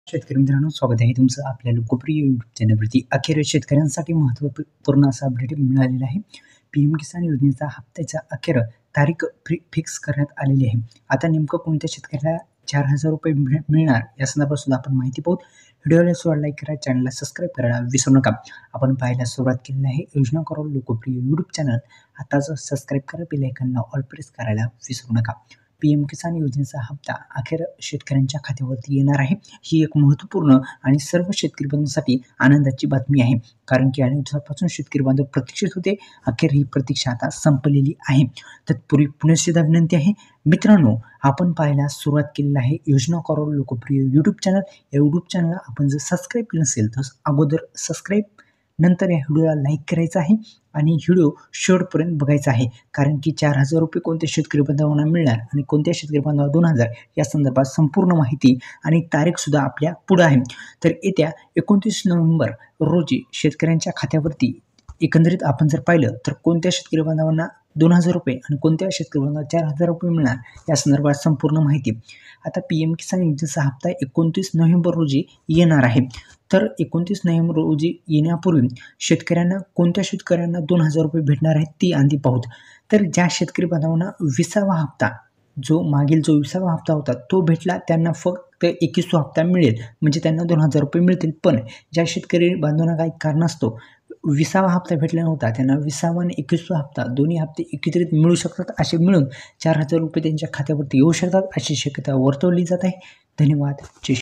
शेतकरी मित्रांनो, स्वागत आहे तुमचं आपल्या लोकप्रिय यूट्यूब चॅनलवरती. अखेर शेतकऱ्यांसाठी महत्त्वपूर्ण असा अपडेट मिळालेला आहे. पीएम किसान योजनेचा हप्त्याच्या अखेर तारीख फिक्स करण्यात आलेली आहे. आता नेमकं कोणत्या शेतकऱ्याला 4,000 रुपये मिळणार या संदर्भात सुद्धा आपण माहिती पाहू. व्हिडिओला सुद्धा लाईक करा, चॅनलला सबस्क्राईब करायला विसरू नका. आपण पाहायला सुरुवात केलेली आहे योजना करो लोकप्रिय यूट्यूब चॅनल. आताच सबस्क्राईब करा, बेल आयकॉनला ऑल प्रेस करायला विसरू नका. पीएम किसान योजनेचा हप्ता अखेर शेतकऱ्यांच्या खात्यावरती येणार आहे. ही एक महत्त्वपूर्ण आणि सर्व शेतकरी बांधवांसाठी आनंदाची बातमी आहे. कारण की अनेक दिवसापासून शेतकरी बांधव प्रतीक्षित होते. अखेर ही प्रतीक्षा आता संपलेली आहे. तत्पूर्वी पुन्हा एकदा विनंती आहे मित्रांनो, आपण पाहायला सुरुवात केलेली आहे योजना करो लोकप्रिय यूट्यूब चॅनल. या यूट्यूब चॅनलला आपण जर सबस्क्राईब केलं नसेल तर अगोदर सबस्क्राईब, नंतर या व्हिडिओला लाईक करायचा आहे आणि व्हिडिओ शेवटपर्यंत बघायचा आहे. कारण की 4,000 रुपये कोणत्या शेतकरी बांधवांना मिळणार आणि कोणत्या शेतकरी बांधवांना 2,000 या संदर्भात संपूर्ण माहिती आणि तारीखसुद्धा आपल्या पुढं आहे. तर येत्या 29 नोव्हेंबर रोजी शेतकऱ्यांच्या खात्यावरती एकंदरीत आपण जर पाहिलं तर कोणत्या शेतकरी बांधवांना 2,000 रुपये आणि कोणत्या शेतकरी बांधवांना 4,000 रुपये मिळणार या संदर्भात संपूर्ण माहिती. आता पीएम किसान योजनेचा हप्ता 29 नोव्हेंबर रोजी येणार आहे. तर 29 नोव्हेंबर रोजी येण्यापूर्वी कोणत्या शेतकऱ्यांना 2,000 रुपये भेटणार आहेत ती आधी पाहूत. तर ज्या शेतकरी बांधवांना 20वा हप्ता जो 20वा हप्ता होता तो भेटला त्यांना फक्त 21वा हप्ता मिळेल, म्हणजे त्यांना 2,000 रुपये मिळतील. पण ज्या शेतकरी बांधवांना काही कारणास्तव 20वा हप्ता भेटला नव्हता त्यांना 20वा आणि 21वा हप्ता दोन्ही हप्ते एकत्रित मिळू शकतात. असे मिळून 4,000 रुपये त्यांच्या खात्यावरती येऊ शकतात अशी शक्यता वर्तवली जात आहे. धन्यवाद.